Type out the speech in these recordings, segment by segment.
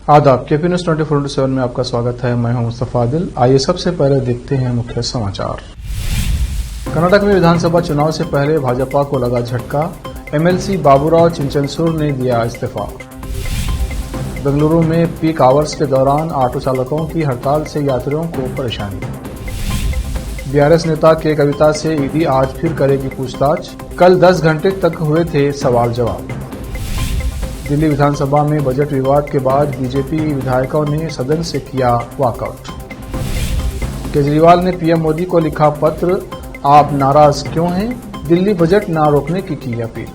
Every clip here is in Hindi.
आदाब, केपी न्यूज 24/7 में आपका स्वागत है। मैं हूं मुस्तफा आदिल। आइए सबसे पहले देखते हैं मुख्य समाचार। कर्नाटक में विधानसभा चुनाव से पहले भाजपा को लगा झटका। एमएलसी बाबूराव चिंचनसूर ने दिया इस्तीफा। बेंगलुरु में पीक आवर्स के दौरान ऑटो चालकों की हड़ताल से यात्रियों को परेशानी। बीआरएस नेता के कविता से ईडी आज फिर करेगी पूछताछ। कल 10 घंटे तक हुए थे सवाल जवाब। दिल्ली विधानसभा में बजट विवाद के बाद बीजेपी विधायकों ने सदन से किया वॉकआउट। केजरीवाल ने पीएम मोदी को लिखा पत्र, आप नाराज क्यों हैं? दिल्ली बजट न रोकने की अपील।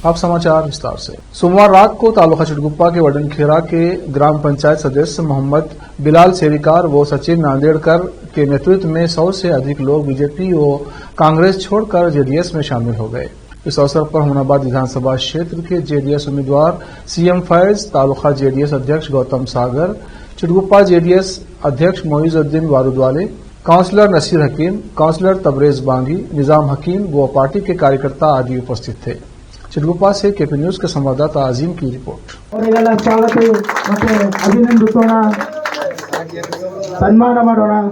अब समाचार विस्तार से। सोमवार रात को तालुका चिटगुप्पा के वडनखेरा के ग्राम पंचायत सदस्य मोहम्मद बिलाल सेरिकार व सचिन नांदेड़कर के नेतृत्व में 100 से अधिक लोग बीजेपी व कांग्रेस छोड़कर जेडीएस में शामिल हो गए। इस अवसर पर हुमनाबाद विधानसभा क्षेत्र के जेडीएस उम्मीदवार सीएम फैज, तालुका जेडीएस अध्यक्ष गौतम सागर, चिटगुप्पा जेडीएस अध्यक्ष मोइजुद्दीन वारुदवाले, काउंसलर नसीर हकीम, काउंसलर तबरेज बांगी, निजाम हकीम व पार्टी के कार्यकर्ता आदि उपस्थित थे। चिटगुप्पा से केपी न्यूज के संवाददाता आजीम की रिपोर्ट। अभिनंदिसोण, सन्मान ಮಾಡೋಣ।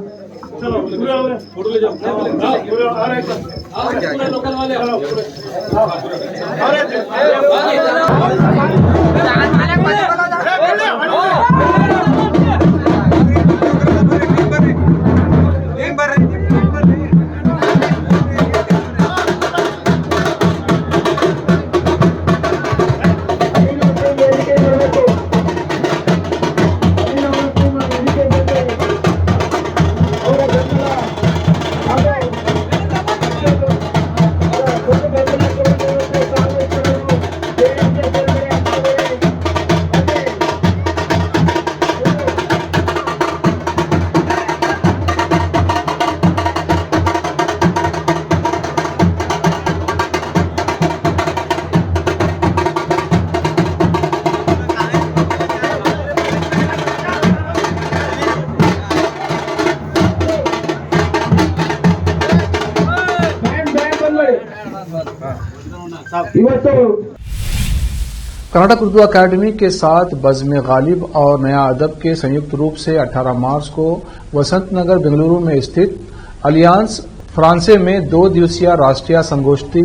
कर्नाटक उर्दू अकादमी के साथ बज़्म गालिब और नया अदब के संयुक्त रूप से 18 मार्च को वसंत नगर बेंगलुरु में स्थित अलियांस फ्रांसे में 2 दिवसीय राष्ट्रीय संगोष्ठी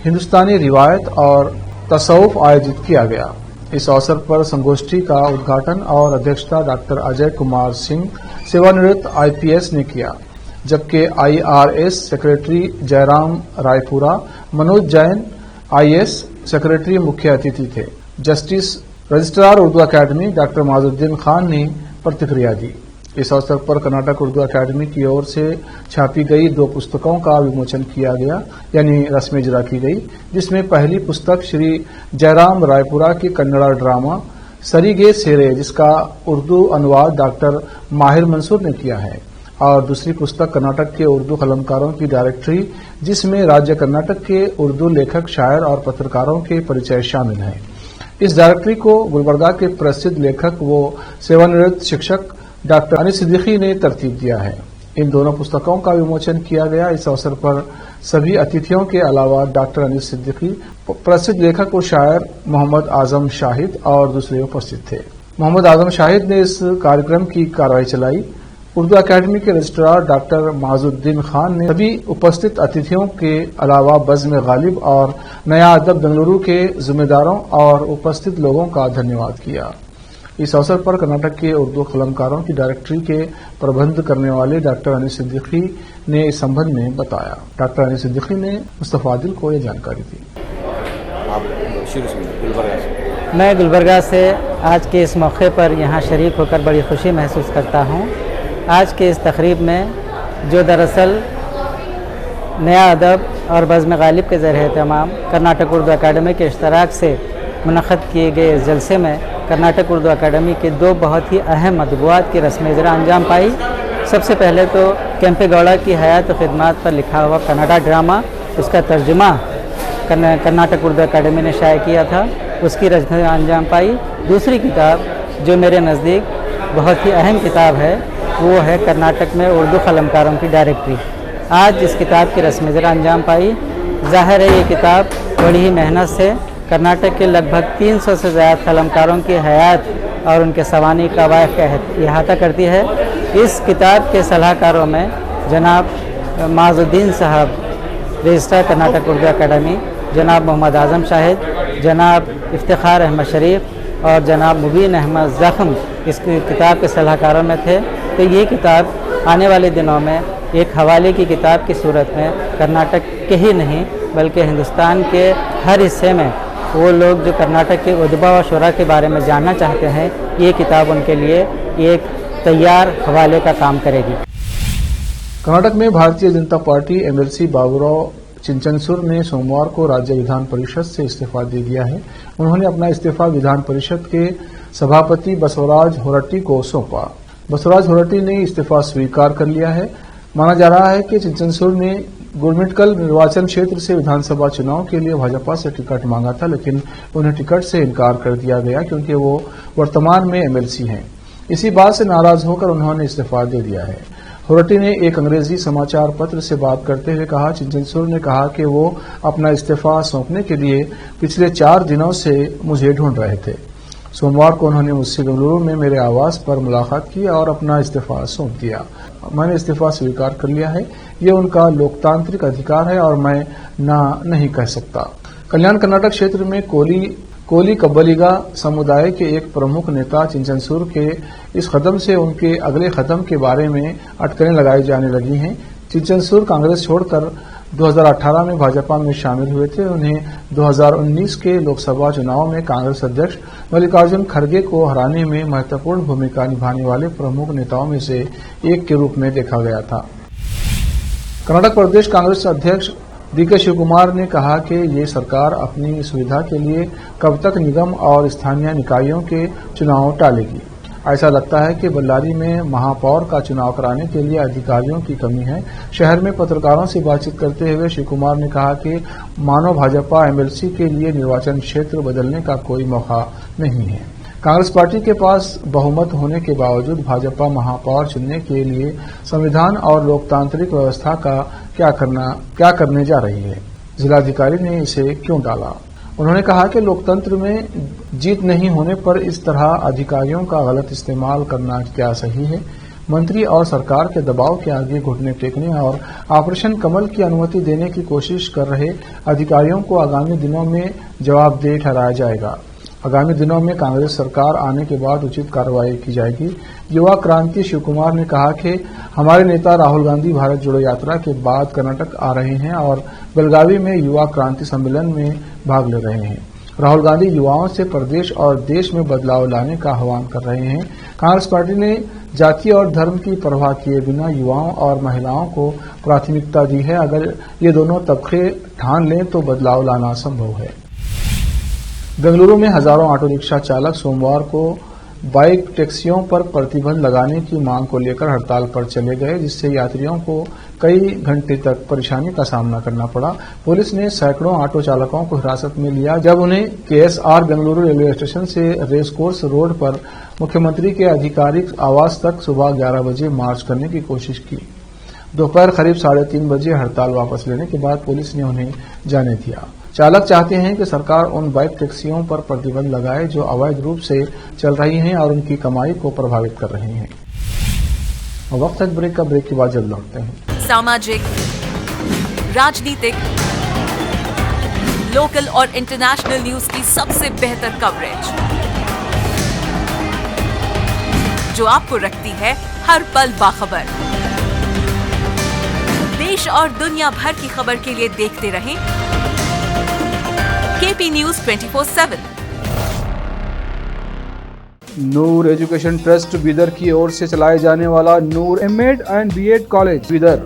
हिंदुस्तानी रिवायत और तसव्वुफ आयोजित किया गया। इस अवसर पर संगोष्ठी का उद्घाटन और अध्यक्षता डॉक्टर अजय कुमार सिंह, सेवानिवृत्त आईपीएस ने किया, जबकि IRS secretary Jairam Raipura, Manoj Jain IAS secretary मुख्य अतिथि थे। जस्टिस रजिस्ट्रार उर्दू अकादमी डॉक्टर माजुद्दीन खान ने प्रतिक्रिया दी। इस अवसर पर कर्नाटक उर्दू अकादमी की ओर से छापी गई 2 पुस्तकों का विमोचन किया गया, यानी रस्म इजरा की गई, जिसमें पहली पुस्तक श्री जयराम रायपुरा की कन्नड़ा ड्रामा सरीगे सेरे, जिसका उर्दू अनुवाद डॉक्टर माहिर मंसूर ने किया है, और दूसरी पुस्तक कर्नाटक के उर्दू कलमकारों की डायरेक्टरी, जिसमें राज्य कर्नाटक के उर्दू लेखक, शायर और पत्रकारों के परिचय शामिल हैं। इस डायरेक्टरी को गुलबर्गा के प्रसिद्ध लेखक व सेवानिवृत्त शिक्षक डॉक्टर अनीस सिद्दीकी ने तरतीब दिया है। इन दोनों पुस्तकों का विमोचन किया गया। इस अवसर पर सभी अतिथियों के अलावा डॉक्टर अनीस सिद्दीकी, प्रसिद्ध लेखक व शायर मोहम्मद आजम शाहिद और दूसरे उपस्थित थे। मोहम्मद आजम शाहिद ने इस कार्यक्रम की कार्रवाई चलाई। उर्दू अकादमी के रजिस्ट्रार डॉक्टर माजुद्दीन खान ने सभी उपस्थित अतिथियों के अलावा बज़्म गालिब और नया अदब बेंगलुरु के जिम्मेदारों और उपस्थित लोगों का धन्यवाद किया। इस अवसर पर कर्नाटक के उर्दू कलमकारों की डायरेक्टरी के प्रबंध करने वाले डॉक्टर अनीस सिद्दीकी ने इस संबंध में बताया। डॉक्टर अनीस सिद्दीकी ने मुस्तफा आदिल को यह जानकारी दी। मैं गुलबर्गा से आज के इस मौके पर यहाँ शरीक होकर बड़ी खुशी महसूस करता हूँ। आज के इस तकरीब में जो दरअसल नया अदब और बज़्म गालिब के ज़रिए तमाम कर्नाटक उर्दू अकादमी के इश्तराक से मुनक़्क़द किए गए इस जलसे में कर्नाटक उर्दू अकादमी के 2 बहुत ही अहम मतबूआत की रस्म इजरा अंजाम पाई। सबसे पहले तो केम्पे गौड़ा की हयात ख़िदमत पर लिखा हुआ कन्नड़ा ड्रामा, उसका तर्जुमा कर्नाटक उर्दू अकादमी ने शाया किया था, उसकी रचना अंजाम पाई। दूसरी किताब जो मेरे नज़दीक बहुत ही अहम किताब है, वो है कर्नाटक में उर्दू कलमकारों की डायरेक्टरी। आज इस किताब की रस्म ज़रा अंजाम पाई। ज़ाहिर है ये किताब बड़ी ही मेहनत से कर्नाटक के लगभग 300 से ज़्यादा कलमकारों की हयात और उनके सवानी कवायद का अहाता करती है। इस किताब के सलाहकारों में जनाब माजुद्दीन साहब, रजिस्ट्रार कर्नाटक उर्दू अकेडमी, जनाब मोहम्मद आज़म शाहिद, जनाब इफ्तिखार अहमद शरीफ और जनाब मुबीन अहमद ज़ख़्म इस किताब के सलाहकारों में थे। तो ये किताब आने वाले दिनों में एक हवाले की किताब की सूरत में कर्नाटक के ही नहीं बल्कि हिंदुस्तान के हर हिस्से में वो लोग जो कर्नाटक के उदबा और शुरा के बारे में जानना चाहते हैं, ये किताब उनके लिए एक तैयार हवाले का काम करेगी। कर्नाटक में भारतीय जनता पार्टी एमएलसी बाबूराव चिंचनसूर ने सोमवार को राज्य विधान परिषद से इस्तीफा दे दिया है। उन्होंने अपना इस्तीफा विधान परिषद के सभापति बसवराज होरट्टी को सौंपा। बसवराज होरट्टी ने इस्तीफा स्वीकार कर लिया है। माना जा रहा है कि चिंचनसूर ने गुरमिटकल निर्वाचन क्षेत्र से विधानसभा चुनाव के लिए भाजपा से टिकट मांगा था, लेकिन उन्हें टिकट से इनकार कर दिया गया क्योंकि वो वर्तमान में एमएलसी हैं। इसी बात से नाराज होकर उन्होंने इस्तीफा दे दिया है। होरट्टी ने एक अंग्रेजी समाचार पत्र से बात करते हुए कहा, चिंचनसूर ने कहा कि वो अपना इस्तीफा सौंपने के लिए पिछले 4 दिनों से मुझे ढूंढ रहे थे। सोमवार को उन्होंने मुझसे बेंगलुरु में मेरे आवास पर मुलाकात की और अपना इस्तीफा सौंप दिया। मैंने इस्तीफा स्वीकार कर लिया है। ये उनका लोकतांत्रिक अधिकार है और मैं ना नहीं कह सकता। कल्याण कर्नाटक क्षेत्र में कोली कब्बलिगा समुदाय के एक प्रमुख नेता चिंचनसूर के इस कदम से उनके अगले कदम के बारे में अटकलें लगाई जाने लगी हैं। चिंचनसूर कांग्रेस छोड़कर 2018 में भाजपा में शामिल हुए थे। उन्हें 2019 के लोकसभा चुनाव में कांग्रेस अध्यक्ष मल्लिकार्जुन खड़गे को हराने में महत्वपूर्ण भूमिका निभाने वाले प्रमुख नेताओं में से एक के रूप में देखा गया था। कर्नाटक प्रदेश कांग्रेस अध्यक्ष डीके शिवकुमार ने कहा कि ये सरकार अपनी सुविधा के लिए कब तक निगम और स्थानीय निकायों के चुनाव टालेगी। ऐसा लगता है कि बल्लारी में महापौर का चुनाव कराने के लिए अधिकारियों की कमी है। शहर में पत्रकारों से बातचीत करते हुए श्री कुमार ने कहा कि मानो भाजपा एमएलसी के लिए निर्वाचन क्षेत्र बदलने का कोई मौका नहीं है। कांग्रेस पार्टी के पास बहुमत होने के बावजूद भाजपा महापौर चुनने के लिए संविधान और लोकतांत्रिक व्यवस्था का क्या करने जा रही है। जिलाधिकारी ने इसे क्यों टाला। उन्होंने कहा कि लोकतंत्र में जीत नहीं होने पर इस तरह अधिकारियों का गलत इस्तेमाल करना क्या सही है। मंत्री और सरकार के दबाव के आगे घुटने टेकने और ऑपरेशन कमल की अनुमति देने की कोशिश कर रहे अधिकारियों को आगामी दिनों में जवाबदेह ठहराया जाएगा। आगामी दिनों में कांग्रेस सरकार आने के बाद उचित कार्रवाई की जाएगी। युवा क्रांति शिवकुमार ने कहा कि हमारे नेता राहुल गांधी भारत जोड़ो यात्रा के बाद कर्नाटक आ रहे हैं और बेलगावी में युवा क्रांति सम्मेलन में भाग ले रहे हैं। राहुल गांधी युवाओं से प्रदेश और देश में बदलाव लाने का आह्वान कर रहे हैं। कांग्रेस पार्टी ने जाति और धर्म की परवाह किए बिना युवाओं और महिलाओं को प्राथमिकता दी है। अगर ये दोनों तबके ठान लें तो बदलाव लाना संभव है। बेंगलुरु में हजारों ऑटो रिक्शा चालक सोमवार को बाइक टैक्सियों पर प्रतिबंध लगाने की मांग को लेकर हड़ताल पर चले गए, जिससे यात्रियों को कई घंटे तक परेशानी का सामना करना पड़ा। पुलिस ने सैकड़ों ऑटो चालकों को हिरासत में लिया जब उन्हें केएसआर बेंगलुरु रेलवे स्टेशन से रेसकोर्स रोड पर मुख्यमंत्री के आधिकारिक आवास तक सुबह 11 बजे मार्च करने की कोशिश की। दोपहर करीब 3:30 बजे हड़ताल वापस लेने के बाद पुलिस ने उन्हें जाने दिया। चालक चाहते हैं कि सरकार उन बाइक टैक्सियों पर प्रतिबंध लगाए जो अवैध रूप से चल रही हैं और उनकी कमाई को प्रभावित कर रही हैं। वक्त है ब्रेक का। ब्रेक के बाद जल्द लौटते हैं। सामाजिक, राजनीतिक, लोकल और इंटरनेशनल न्यूज की सबसे बेहतर कवरेज जो आपको रखती है हर पल बाखबर। देश और दुनिया भर की खबर के लिए देखते रहें KP news 24/7। Noor education trust Bidar की ओर से चलाए जाने वाला Noor MEd and BEd college Bidar,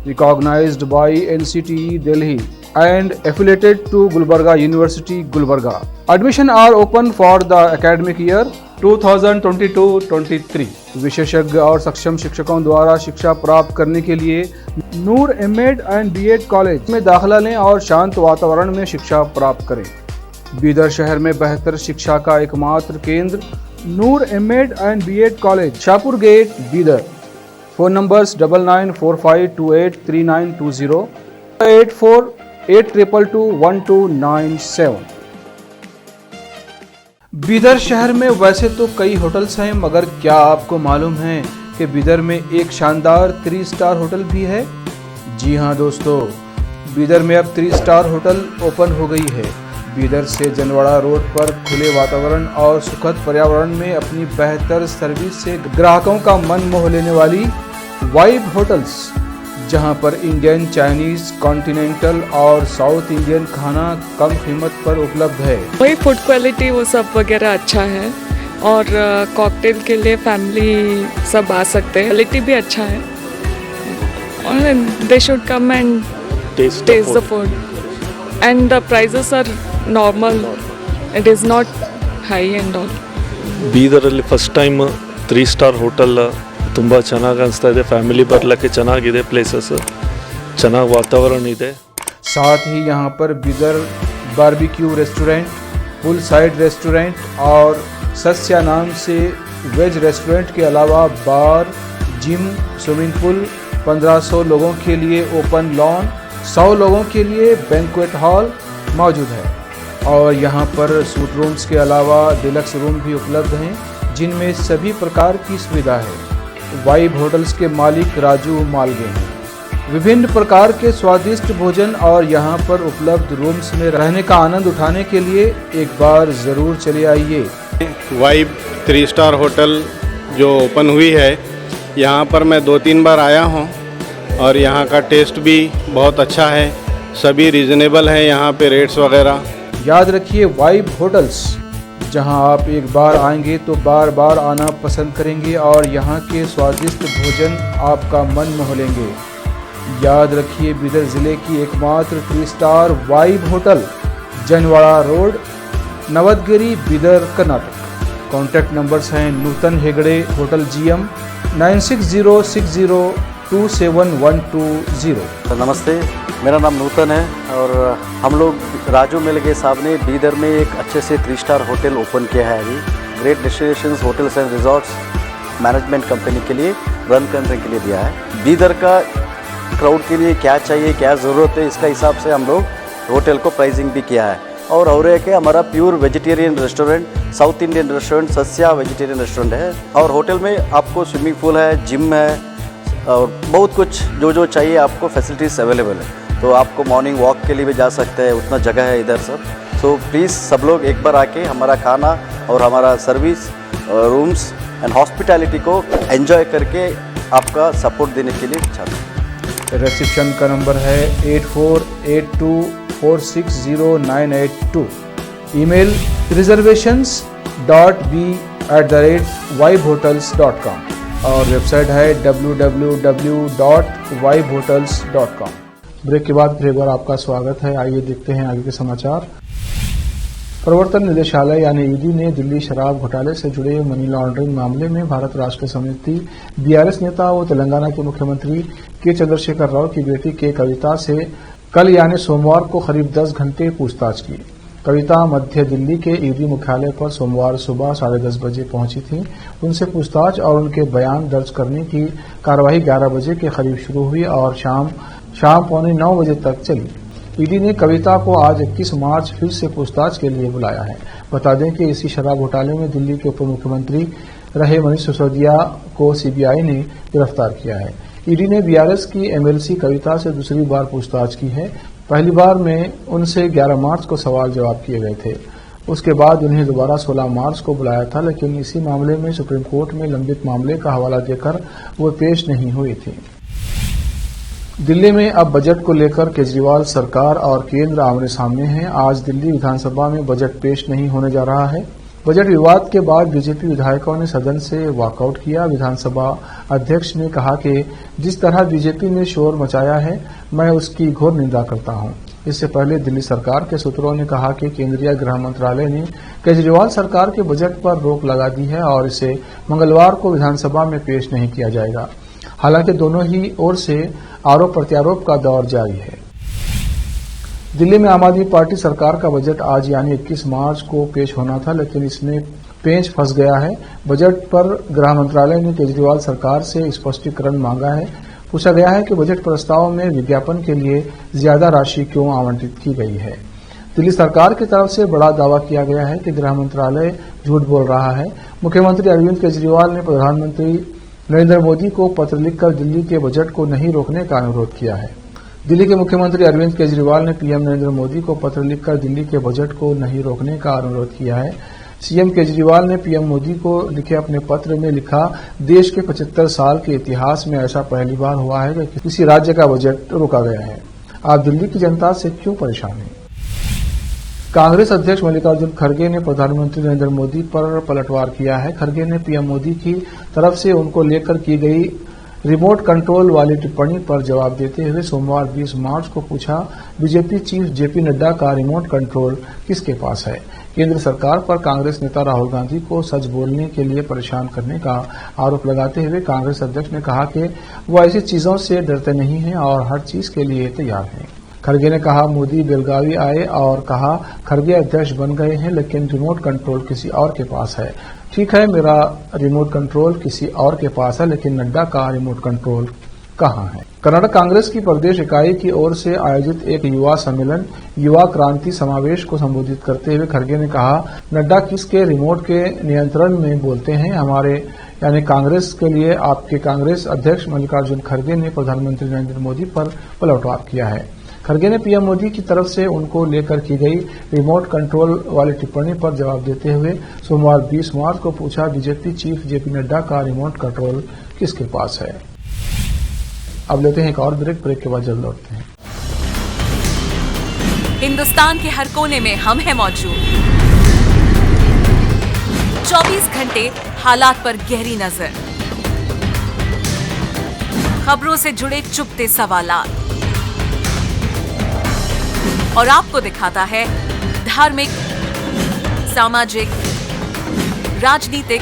recognised by NCTE Delhi and affiliated to Gulbarga University, Gulbarga. Admission are open for the academic year 2022-23. विशेषज्ञ और सक्षम शिक्षकों द्वारा शिक्षा प्राप्त करने के लिए नूर एमएड एंड बीएड कॉलेज में दाखिला लें और शांत वातावरण में शिक्षा प्राप्त करें। बीदर शहर में बेहतर शिक्षा का एकमात्र केंद्र Noor MEd and BEd college, Shahpur gate, Bidar. Phone numbers 9945283920, 8482221297। Bidar शहर में वैसे तो कई होटल्स हैं, मगर क्या आपको मालूम है कि बीदर में एक शानदार 3 स्टार होटल भी है? जी हाँ दोस्तों, बीदर में अब 3 स्टार होटल ओपन हो गई है। बीदर से जनवाड़ा रोड पर खुले वातावरण और सुखद पर्यावरण में अपनी बेहतर सर्विस से ग्राहकों का मन मोह लेने वाली वाइब होटल्स, जहां पर इंडियन, चाइनीज, कॉन्टिनेंटल और साउथ इंडियन खाना कम कीमत पर उपलब्ध है। वही फूड क्वालिटी वो सब वगैरह अच्छा है और कॉकटेल के लिए फैमिली सब आ सकते हैं। क्वालिटी भी अच्छा है और they should come and taste the food and the prices are normal. It is not high and all. ಬೀದರಲ್ಲಿ ಫಸ್ಟ್ ಟೈಮ್ 3 ಸ್ಟಾರ್ ಹೋಟೆಲ್ ತುಂಬ ಚೆನ್ನಾಗಿ ಅನಿಸ್ತಾ ಇದೆ. ಫ್ಯಾಮಿಲಿ ಬರಲಿಕ್ಕೆ ಚೆನ್ನಾಗಿದೆ, ಪ್ಲೇಸಸ್ ಚೆನ್ನಾಗಿ ವಾತಾವರಣ ಇದೆ. साथ ही यहाँ पर बीदर बारबेक्यू रेस्टोरेंट, पुल साइड रेस्टोरेंट और सस्या नाम से वेज रेस्टोरेंट के अलावा बार, जिम, स्विमिंग पूल, 1500 लोगों के लिए ओपन लॉन, 100 लोगों के लिए बैंक्वेट हॉल मौजूद है। और यहाँ पर सूट रूम्स के अलावा डिलक्स रूम भी उपलब्ध हैं, जिनमें सभी प्रकार की सुविधा है। वाइब होटल्स के मालिक राजू मालगे हैं। विभिन्न प्रकार के स्वादिष्ट भोजन और यहाँ पर उपलब्ध रूम्स में रहने का आनंद उठाने के लिए एक बार ज़रूर चले आइए। वाइब 3 स्टार होटल जो ओपन हुई है, यहाँ पर मैं 2-3 बार आया हूँ और यहाँ का टेस्ट भी बहुत अच्छा है। सभी रीज़नेबल हैं यहाँ पे रेट्स वगैरह। याद रखिए, वाइब होटल्स, जहां आप एक बार आएंगे तो बार बार आना पसंद करेंगे और यहां के स्वादिष्ट भोजन आपका मन मोह लेंगे। याद रखिए, बीदर ज़िले की एकमात्र 3 star vibe hotel, Janwada road, Navadgiri, Bidar, Karnataka. Contact numbers हैं नूतन हेगड़े, होटल GM, 9606027120। नमस्ते, मेरा नाम नूतन है और हम लोग राजू मिलगे साहब ने बीदर में एक अच्छे से 3 स्टार होटल ओपन किया है अभी। Great destinations hotels and resorts management company के लिए रन करने के लिए दिया है। बीदर का क्राउड के लिए क्या चाहिए, क्या ज़रूरत है, इसका हिसाब से हम लोग होटल को प्राइसिंग भी किया है। और है कि हमारा pure vegetarian restaurant, south Indian restaurant, सस्या वेजिटेरियन रेस्टोरेंट है। और होटल में आपको स्विमिंग पूल है, जिम है और बहुत कुछ जो चाहिए आपको फैसिलिटीज़ अवेलेबल है। तो आपको मॉर्निंग वॉक के लिए भी जा सकते हैं, उतना जगह है इधर सब। सो प्लीज़ सब लोग एक बार आके हमारा खाना और हमारा सर्विस, रूम्स एंड हॉस्पिटैलिटी को एंजॉय करके आपका सपोर्ट देने के लिए चाहते हैं। रिसेप्शन का नंबर है 8482460982। ईमेल reservations.b@vibehotels.com और वेबसाइट है www.vibehotels.com। ब्रेक के बाद फिर एक बार आपका स्वागत है। आइए देखते हैं आगे के समाचार। प्रवर्तन निदेशालय यानी ईडी ने दिल्ली शराब घोटाले से जुड़े मनी लॉन्ड्रिंग मामले में भारत राष्ट्र समिति BRS नेता और तेलंगाना के मुख्यमंत्री के चंद्रशेखर राव की बेटी के कविता से कल यानी सोमवार को करीब 10 घंटे पूछताछ की। कविता मध्य दिल्ली के ईडी मुख्यालय पर सोमवार सुबह 10:30 बजे पहुंची थी। उनसे पूछताछ और उनके बयान दर्ज करने की कार्रवाई 11 बजे के करीब शुरू हुई और शाम 9:15 बजे तक चली। ईडी ने कविता को आज 21 मार्च फिर से पूछताछ के लिए बुलाया है। बता दें कि इसी शराब घोटाले में दिल्ली के उप मुख्यमंत्री रहे मनीष सिसोदिया को CBI ने गिरफ्तार किया है। ईडी ने BRS की MLC कविता से दूसरी बार पूछताछ की है। पहली बार में उनसे 11 मार्च को सवाल जवाब किए गए थे। उसके बाद उन्हें दोबारा 16 मार्च को बुलाया था, लेकिन इसी मामले में सुप्रीम कोर्ट में लंबित मामले का हवाला देकर वो पेश नहीं हुई थी। दिल्ली में अब बजट को लेकर केजरीवाल सरकार और केंद्र आमने सामने हैं। आज दिल्ली विधानसभा में बजट पेश नहीं होने जा रहा है। बजट विवाद के बाद बीजेपी विधायकों ने सदन से वॉकआउट किया। विधानसभा अध्यक्ष ने कहा कि जिस तरह बीजेपी ने शोर मचाया है, मैं उसकी घोर निंदा करता हूं। इससे पहले दिल्ली सरकार के सूत्रों ने कहा कि केंद्रीय गृह मंत्रालय ने केजरीवाल सरकार के बजट पर रोक लगा दी है और इसे मंगलवार को विधानसभा में पेश नहीं किया जाएगा। हालांकि दोनों ही ओर से आरोप प्रत्यारोप का दौर जारी है। दिल्ली में आम आदमी पार्टी सरकार का बजट आज यानी 21 मार्च को पेश होना था, लेकिन इसमें पेंच फंस गया है। बजट पर गृह मंत्रालय ने केजरीवाल सरकार से स्पष्टीकरण मांगा है। पूछा गया है कि बजट प्रस्ताव में विज्ञापन के लिए ज्यादा राशि क्यों आवंटित की गई है। दिल्ली सरकार की तरफ से बड़ा दावा किया गया है कि गृह मंत्रालय झूठ बोल रहा है। मुख्यमंत्री अरविंद केजरीवाल ने प्रधानमंत्री नरेंद्र मोदी को पत्र लिखकर दिल्ली के बजट को नहीं रोकने का अनुरोध किया है। दिल्ली के मुख्यमंत्री अरविंद केजरीवाल ने पीएम नरेंद्र मोदी को पत्र लिखकर दिल्ली के बजट को नहीं रोकने का अनुरोध किया है। सीएम केजरीवाल ने पीएम मोदी को लिखे अपने पत्र में लिखा, देश के 75 साल के इतिहास में ऐसा पहली बार हुआ है कि किसी राज्य का बजट रोका गया है। आप दिल्ली की जनता से क्यों परेशान हैं? कांग्रेस अध्यक्ष मल्लिकार्जुन खड़गे ने प्रधानमंत्री नरेंद्र मोदी पर पलटवार किया है। खड़गे ने पीएम मोदी की तरफ से उनको लेकर की गई रिमोट कंट्रोल वाली टिप्पणी पर जवाब देते हुए सोमवार 20 मार्च को पूछा, बीजेपी चीफ जेपी नड्डा का रिमोट कंट्रोल किसके पास है? केंद्र सरकार पर कांग्रेस नेता राहुल गांधी को सच बोलने के लिए परेशान करने का आरोप लगाते हुए कांग्रेस अध्यक्ष ने कहा कि वो ऐसी चीजों से डरते नहीं हैं और हर चीज के लिए तैयार हैं। खड़गे ने कहा, मोदी बेलगावी आए और कहा खड़गे अध्यक्ष बन गए हैं, लेकिन रिमोट कंट्रोल किसी और के पास है। ठीक है, मेरा रिमोट कंट्रोल किसी और के पास है, लेकिन नड्डा का रिमोट कंट्रोल कहां है? कर्नाटक कांग्रेस की प्रदेश इकाई की ओर से आयोजित एक युवा सम्मेलन युवा क्रांति समावेश को संबोधित करते हुए खड़गे ने कहा, नड्डा किसके रिमोट के नियंत्रण में बोलते हैं? हमारे यानी कांग्रेस के लिए आपके कांग्रेस अध्यक्ष मल्लिकार्जुन खड़गे ने प्रधानमंत्री नरेंद्र मोदी पर पलटवार किया है। खड़गे ने पीएम मोदी की तरफ से उनको लेकर की गई रिमोट कंट्रोल वाली टिप्पणी पर जवाब देते हुए सोमवार 20 मार्च को पूछा, बीजेपी चीफ जेपी नड्डा का रिमोट कंट्रोल किसके पास है? अब लेते हैं एक और ब्रेक के बाद जल्द लौटते हैं। हिंदुस्तान के हर कोने में हम हैं मौजूद। 24 घंटे हालात पर गहरी नजर, खबरों से जुड़े चुपते सवालात और आपको दिखाता है धार्मिक, सामाजिक, राजनीतिक,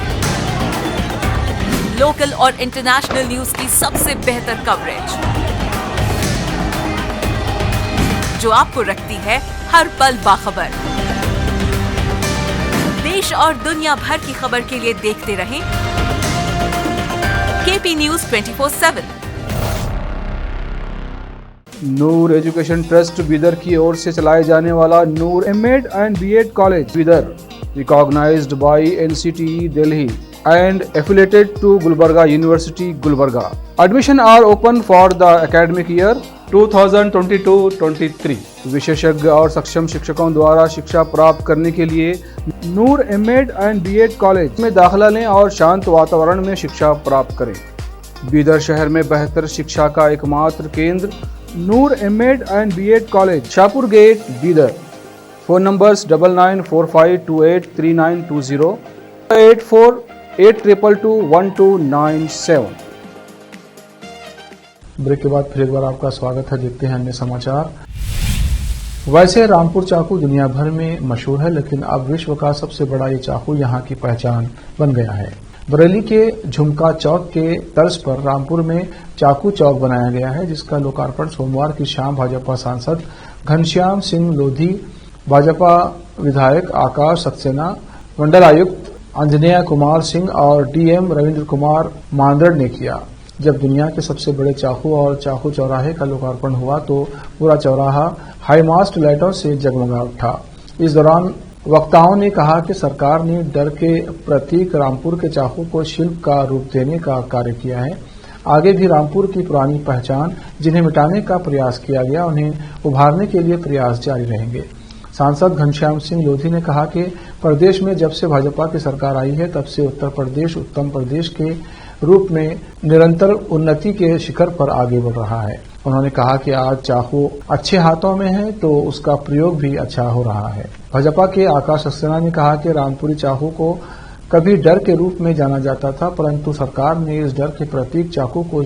लोकल और इंटरनेशनल न्यूज की सबसे बेहतर कवरेज जो आपको रखती है हर पल बाखबर। देश और दुनिया भर की खबर के लिए देखते रहें KP news 24/7। Noor education trust Bidar की ओर से चलाए जाने वाला Noor MEd and BEd college Bidar, recognised by NCTE Delhi and affiliated to Gulbarga University, Gulbarga. Admission are open for the academic year 2022-23. विशेषज्ञ और सक्षम शिक्षकों द्वारा शिक्षा प्राप्त करने के लिए नूर एमएड एंड बीएड कॉलेज में दाखिला लें और शांत वातावरण में शिक्षा प्राप्त करें। बीदर शहर में बेहतर शिक्षा का एकमात्र केंद्र Noor MEd and BEd college, Shahpur gate, Bidar. Phone numbers 9945283920 8482221297। Break के बाद फिर एक बार आपका स्वागत है। देखते हैं अन्य समाचार। वैसे रामपुर चाकू दुनिया भर में मशहूर है, लेकिन अब विश्व का सबसे बड़ा ये चाकू यहाँ की पहचान बन गया है। बरेली के झुमका चौक के तर्ज पर रामपुर में चाकू चौक बनाया गया है, जिसका लोकार्पण सोमवार की शाम भाजपा सांसद घनश्याम सिंह लोधी, भाजपा विधायक आकाश सक्सेना, मंडल आयुक्त अंजनेय कुमार सिंह और डीएम रविंद्र कुमार मांदड़ ने किया। जब दुनिया के सबसे बड़े चाकू और चाकू चौराहे का लोकार्पण हुआ तो पूरा चौराहा हाईमास्ट लाइटों से जगमगा उठा। इस दौरान वक्ताओं ने कहा कि सरकार ने डर के प्रतीक रामपुर के चाकू को शिल्प का रूप देने का कार्य किया है। आगे भी रामपुर की पुरानी पहचान जिन्हें मिटाने का प्रयास किया गया, उन्हें उभारने के लिए प्रयास जारी रहेंगे। सांसद घनश्याम सिंह लोधी ने कहा कि प्रदेश में जब से भाजपा की सरकार आई है, तब से उत्तर प्रदेश उत्तम प्रदेश के रूप में निरंतर उन्नति के शिखर पर आगे बढ़ रहा है। उन्होंने कहा कि आज चाकू अच्छे हाथों में है तो उसका प्रयोग भी अच्छा हो रहा है। भाजपा के आकाश सक्सेना ने कहा कि रामपुरी चाकू को कभी डर के रूप में जाना जाता था, परंतु सरकार ने इस डर के प्रतीक चाकू को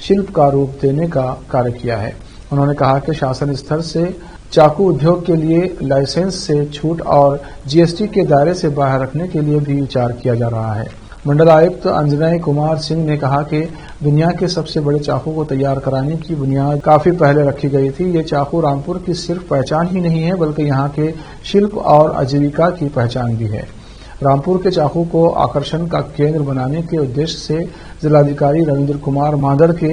शिल्प का रूप देने का कार्य किया है। उन्होंने कहा कि शासन स्तर से चाकू उद्योग के लिए लाइसेंस से छूट और जीएसटी के दायरे से बाहर रखने के लिए भी विचार किया जा रहा है। मंडल आयुक्त अंजनेय कुमार सिंह ने कहा कि दुनिया के सबसे बड़े चाकू को तैयार कराने की बुनियाद काफी पहले रखी गई थी। ये चाकू रामपुर की सिर्फ पहचान ही नहीं है, बल्कि यहाँ के शिल्प और आजीविका की पहचान भी है। रामपुर के चाकू को आकर्षण का केंद्र बनाने के उद्देश्य से जिलाधिकारी रविंद्र कुमार मांदर के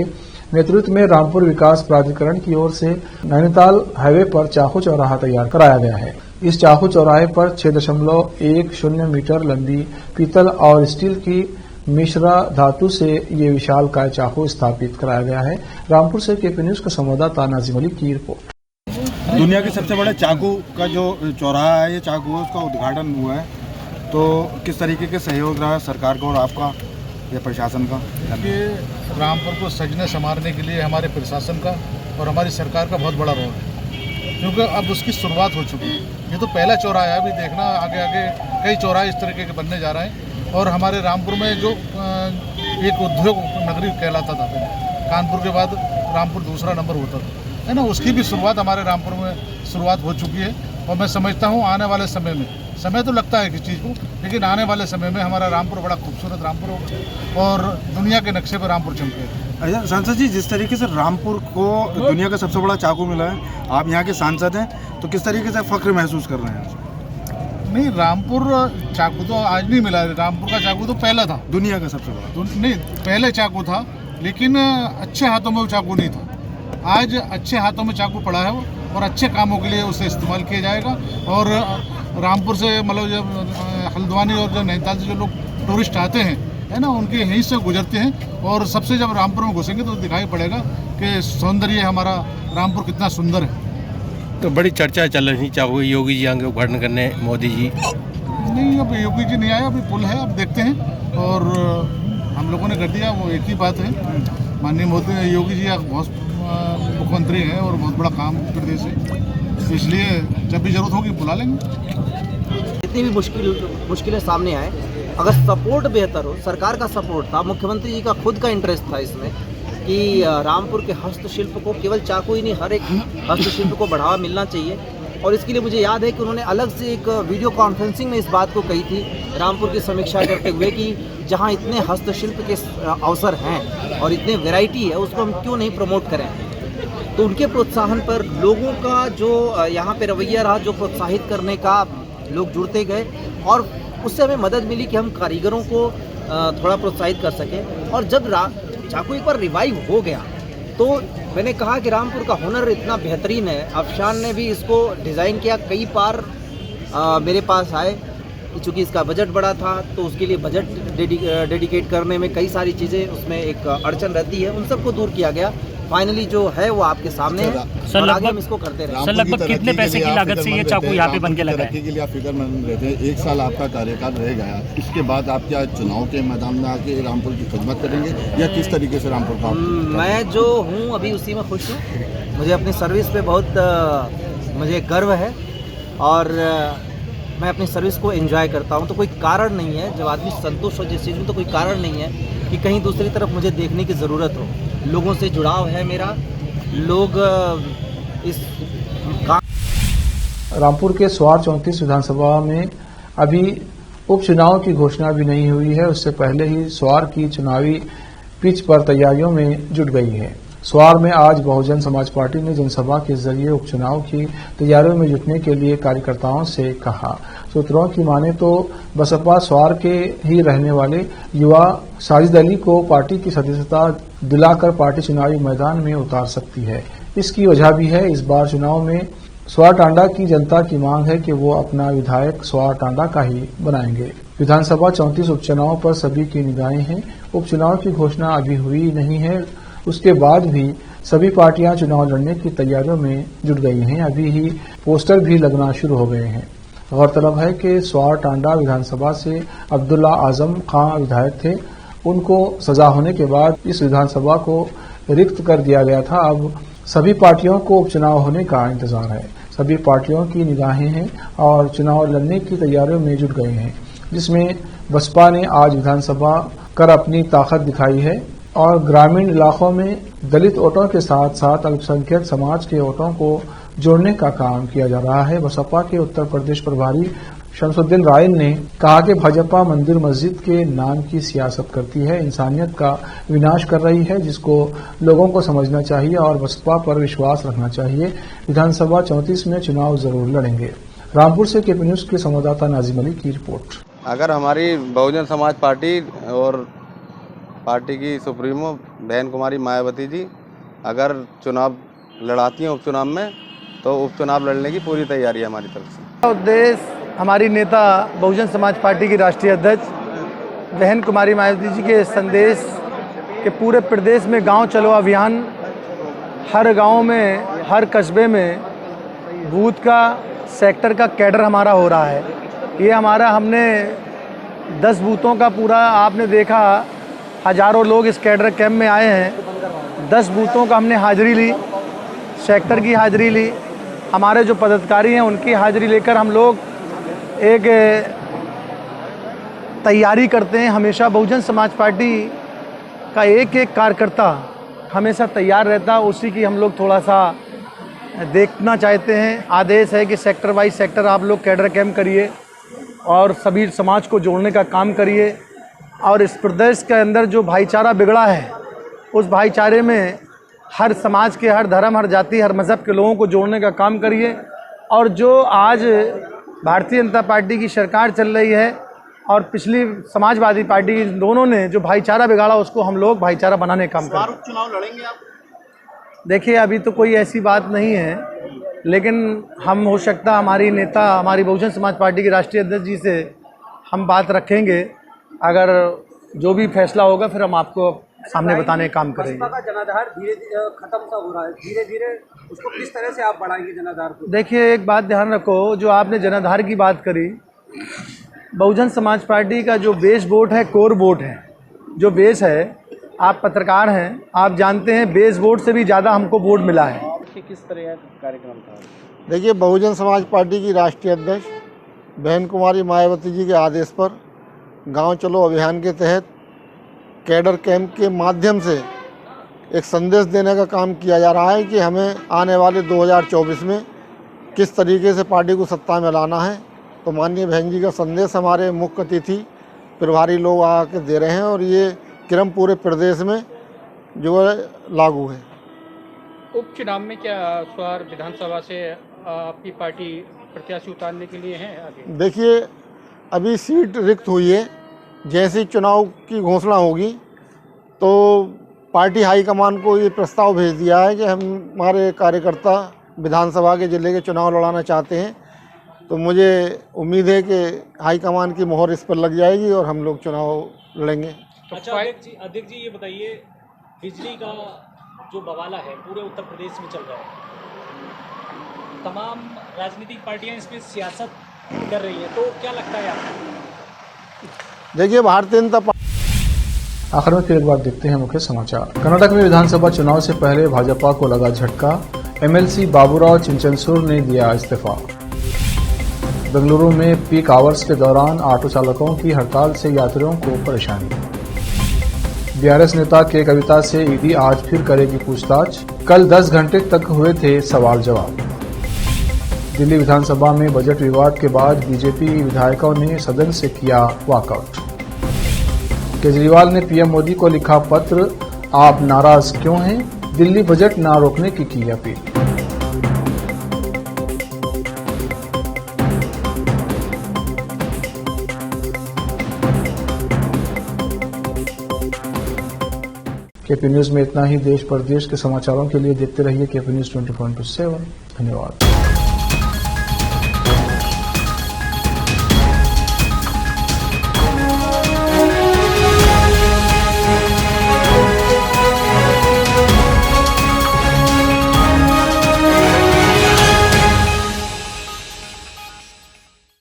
नेतृत्व में रामपुर विकास प्राधिकरण की ओर से नैनीताल हाईवे पर चाकू चौराहा तैयार कराया गया है। इस चाकू चौराहे पर 6.10 मीटर लंबी पीतल और स्टील की मिश्रा धातु से ये विशालकाय चाकू स्थापित कराया गया है। रामपुर से केपी न्यूज का संवाददाता नाजिम अली की रिपोर्ट। दुनिया के सबसे बड़े चाकू का जो चौराहा है, ये चाकू है, उसका उद्घाटन हुआ है, तो किस तरीके के सहयोग रहा है सरकार का और आपका या प्रशासन का? देखिए, रामपुर को सजने संवारने के लिए हमारे प्रशासन का और हमारी सरकार का बहुत बड़ा रोल है, क्योंकि अब उसकी शुरुआत हो चुकी है। ये तो पहला चौराहा है, अभी देखना आगे आगे कई चौराहे इस तरीके के बनने जा रहे हैं। और हमारे रामपुर में जो एक उद्योग नगरी कहलाता था, कानपुर के बाद रामपुर दूसरा नंबर होता था, है ना, उसकी भी शुरुआत हमारे रामपुर में शुरुआत हो चुकी है। और मैं समझता हूँ आने वाले समय में, समय तो लगता है किस चीज़ को, लेकिन आने वाले समय में हमारा रामपुर बड़ा खूबसूरत रामपुर होगा और दुनिया के नक्शे पर रामपुर चमकेगा। अच्छा सांसद जी, जिस तरीके से रामपुर को दुनिया का सबसे बड़ा चाकू मिला है, आप यहाँ के सांसद हैं, तो किस तरीके से फख्र महसूस कर रहे हैं? नहीं, रामपुर चाकू तो आज नहीं मिला, रामपुर का चाकू तो पहला था, दुनिया का सबसे बड़ा नहीं, पहले चाकू था, लेकिन अच्छे हाथों में वो चाकू नहीं था। आज अच्छे हाथों में चाकू पड़ा है और अच्छे कामों के लिए उसे इस्तेमाल किया जाएगा। और रामपुर से मतलब जब हल्द्वानी और जो नैनीताल से जो लोग टूरिस्ट आते हैं, है ना, उनके यहीं से गुजरते हैं और सबसे जब रामपुर में घुसेंगे तो दिखाई पड़ेगा कि सौंदर्य हमारा रामपुर कितना सुंदर है। तो बड़ी चर्चा चल रही चाकू, योगी जी आगे उद्घाटन करने, मोदी जी नहीं, अब योगी जी नहीं आए, अभी पुल है, अब देखते हैं। और हम लोगों ने कर दिया, वो एक ही बात है। माननीय मोदी योगी जी बहुत मुख्यमंत्री हैं और बहुत बड़ा काम उत्तर प्रदेश है, इसलिए जब भी जरूरत होगी बुला लेंगे। जितनी भी मुश्किलें सामने आए, अगर सपोर्ट बेहतर हो, सरकार का सपोर्ट था, मुख्यमंत्री जी का खुद का इंटरेस्ट था इसमें कि रामपुर के हस्तशिल्प को, केवल चाकू ही नहीं, हर एक हस्तशिल्प को बढ़ावा मिलना चाहिए। और इसके लिए मुझे याद है कि उन्होंने अलग से एक वीडियो कॉन्फ्रेंसिंग में इस बात को कही थी, रामपुर की समीक्षा करते हुए, कि जहां इतने हस्तशिल्प के अवसर हैं और इतने वैरायटी है, उसको हम क्यों नहीं प्रमोट करें। तो उनके प्रोत्साहन पर लोगों का जो यहाँ पे रवैया रहा, जो प्रोत्साहित करने का, लोग जुड़ते गए और उससे हमें मदद मिली कि हम कारीगरों को थोड़ा प्रोत्साहित कर सकें। और जब चाकू एक बार रिवाइव हो गया तो मैंने कहा कि रामपुर का हुनर इतना बेहतरीन है। अफशान ने भी इसको डिज़ाइन किया, कई बार मेरे पास आए, चूँकि इसका बजट बड़ा था तो उसके लिए बजट डेडिकेट करने में कई सारी चीज़ें उसमें एक अड़चन रहती है, उन सबको दूर किया गया। फाइनली जो है वो आपके सामने है और आगे हम इसको करते रहेंगे। सर, लगभग कितने पैसे की लागत से ये चाकू यहाँ पे बन के लगा है? के लिए आप फिक्रमंद रहते हैं, 1 साल आपका कार्यकाल रह गया, इसके बाद आप क्या चुनाव के मैदान में आके रामपुर की खिदमत करेंगे या किस तरीके से रामपुर का? मैं जो हूँ अभी उसी में खुश हूँ, मुझे अपनी सर्विस पे बहुत मुझे गर्व है और मैं अपनी सर्विस को एंजॉय करता हूँ। तो कोई कारण नहीं है, जब आदमी संतुष्ट हो जिस चीज़ में, तो कोई कारण नहीं है कि कहीं दूसरी तरफ मुझे देखने की ज़रूरत हो। लोगों से जुड़ाव है मेरा, लोग इस रामपुर के स्वार 34 विधानसभा में अभी उपचुनाव की घोषणा भी नहीं हुई है, उससे पहले ही स्वार की चुनावी पिच पर तैयारियों में जुट गई है। स्वार में आज बहुजन समाज पार्टी ने जनसभा के जरिए उपचुनाव की तैयारियों में जुटने के लिए कार्यकर्ताओं से कहा। सूत्रों की माने तो बसपा स्वार के ही रहने वाले युवा साजिद अली को पार्टी की सदस्यता दिलाकर पार्टी चुनावी मैदान में उतार सकती है। इसकी वजह भी है, इस बार चुनाव में स्वार टांडा की जनता की मांग है कि वो अपना विधायक स्वार टांडा का ही बनाएंगे। विधानसभा 34 उपचुनाव पर सभी की निगाहें हैं। उपचुनाव की घोषणा अभी हुई नहीं है, उसके बाद भी सभी पार्टियां चुनाव लड़ने की तैयारियों में जुट गई हैं। अभी ही पोस्टर भी लगना शुरू हो गए हैं। गौरतलब है कि स्वार टांडा विधानसभा से अब्दुल्ला आजम खां विधायक थे, उनको सजा होने के बाद इस विधानसभा को रिक्त कर दिया गया था। अब सभी पार्टियों को उपचुनाव होने का इंतजार है। सभी पार्टियों की निगाहें हैं और चुनाव लड़ने की तैयारियों में जुट गए हैं, जिसमें बसपा ने आज विधानसभा कर अपनी ताकत दिखाई है और ग्रामीण इलाकों में दलित वोटों के साथ साथ अल्पसंख्यक समाज के वोटों को जोड़ने का काम किया जा रहा है। बसपा के उत्तर प्रदेश प्रभारी शमसुद्दीन राय ने कहा कि भाजपा मंदिर मस्जिद के नाम की सियासत करती है, इंसानियत का विनाश कर रही है, जिसको लोगों को समझना चाहिए और बसपा पर विश्वास रखना चाहिए। विधानसभा 34 में चुनाव जरूर लड़ेंगे। रामपुर से केपी न्यूज के संवाददाता नाजिम अली की रिपोर्ट। अगर हमारी बहुजन समाज पार्टी और पार्टी की सुप्रीमो बहन कुमारी मायावती जी अगर चुनाव लड़ाती हैं उपचुनाव में, तो उपचुनाव लड़ने की पूरी तैयारी है हमारी तरफ से। उद्देश्य हमारी नेता बहुजन समाज पार्टी की राष्ट्रीय अध्यक्ष बहन कुमारी मायावती जी के संदेश के पूरे प्रदेश में गांव चलो अभियान, हर गांव में, हर कस्बे में बूथ का, सेक्टर का कैडर हमारा हो रहा है। ये हमारा हमने 10 बूथों का पूरा, आपने देखा हज़ारों लोग इस कैडर कैंप में आए हैं। 10 बूथों का हमने हाज़िरी ली, सेक्टर की हाज़िरी ली, हमारे जो पदाधिकारी हैं उनकी हाज़िरी लेकर हम लोग एक तैयारी करते हैं। हमेशा बहुजन समाज पार्टी का एक एक कार्यकर्ता हमेशा तैयार रहता, उसी की हम लोग थोड़ा सा देखना चाहते हैं। आदेश है कि सेक्टर वाइज सेक्टर आप लोग कैडर कैंप करिए और सभी समाज को जोड़ने का काम करिए, और इस प्रदेश के अंदर जो भाईचारा बिगड़ा है उस भाईचारे में हर समाज के, हर धर्म, हर जाति, हर मज़हब के लोगों को जोड़ने का काम करिए। और जो आज भारतीय जनता पार्टी की सरकार चल रही है और पिछली समाजवादी पार्टी, दोनों ने जो भाईचारा बिगाड़ा उसको हम लोग भाईचारा बनाने का काम करें। चुनाव लड़ेंगे आप? देखिए अभी तो कोई ऐसी बात नहीं है, लेकिन हम हो सकता हमारी नेता, हमारी बहुजन समाज पार्टी के राष्ट्रीय अध्यक्ष जी से हम बात रखेंगे। अगर जो भी फैसला होगा फिर हम आपको सामने बताने का काम करेंगे। बसपा का जनाधार धीरे खत्म सा हो रहा है, धीरे धीरे उसको किस तरह से आप बढ़ाएंगे जनाधार को? देखिए एक बात ध्यान रखो, जो आपने जनाधार की बात करी, बहुजन समाज पार्टी का जो बेस वोट है, कोर वोट है, जो बेस है, आप पत्रकार हैं, आप जानते हैं बेस वोट से भी ज़्यादा हमको वोट मिला है। किस तरह का कार्यक्रम था? देखिए बहुजन समाज पार्टी की राष्ट्रीय अध्यक्ष बहन कुमारी मायावती जी के आदेश पर गांव चलो अभियान के तहत कैडर कैंप के माध्यम से एक संदेश देने का काम किया जा रहा है कि हमें आने वाले 2024 में किस तरीके से पार्टी को सत्ता में लाना है। तो माननीय बहन जी का संदेश हमारे मुख्य अतिथि प्रभारी लोग आके दे रहे हैं और ये क्रम पूरे प्रदेश में जो है लागू है। उपचुनाव में क्या स्वार विधानसभा से आपकी पार्टी प्रत्याशी उतारने के लिए है आगे? देखिए अभी सीट रिक्त हुई है, जैसे ही चुनाव की घोषणा होगी तो पार्टी हाईकमान को ये प्रस्ताव भेज दिया है कि हमारे कार्यकर्ता विधानसभा के जिले के चुनाव लड़ाना चाहते हैं। तो मुझे उम्मीद है कि हाईकमान की मोहर इस पर लग जाएगी और हम लोग चुनाव लड़ेंगे। अच्छा अध्यक्ष जी ये बताइए, बिजली का जो बवाला है पूरे उत्तर प्रदेश में चल रहा है, तमाम राजनीतिक पार्टियां इसमें सियासत कर रही है, तो क्या लगता है आपको? देखिए भारतीय जनता पार्टी। आखिर में फिर एक बार देखते हैं मुख्य समाचार। कर्नाटक में विधानसभा चुनाव से पहले भाजपा को लगा झटका, एमएलसी बाबूराव चिंचनसूर ने दिया इस्तीफा। बेंगलुरु में पीक आवर्स के दौरान ऑटो चालकों की हड़ताल से यात्रियों को परेशानी। बीआरएस नेता के कविता से ईडी आज फिर करेगी पूछताछ, कल 10 घंटे तक हुए थे सवाल जवाब। दिल्ली विधानसभा में बजट विवाद के बाद बीजेपी विधायकों ने सदन से किया वॉकआउट। केजरीवाल ने पीएम मोदी को लिखा पत्र, आप नाराज क्यों हैं, दिल्ली बजट न रोकने की अपील। केपी न्यूज में इतना ही। देश प्रदेश के समाचारों के लिए देखते रहिए केपी न्यूज 24/7। धन्यवाद।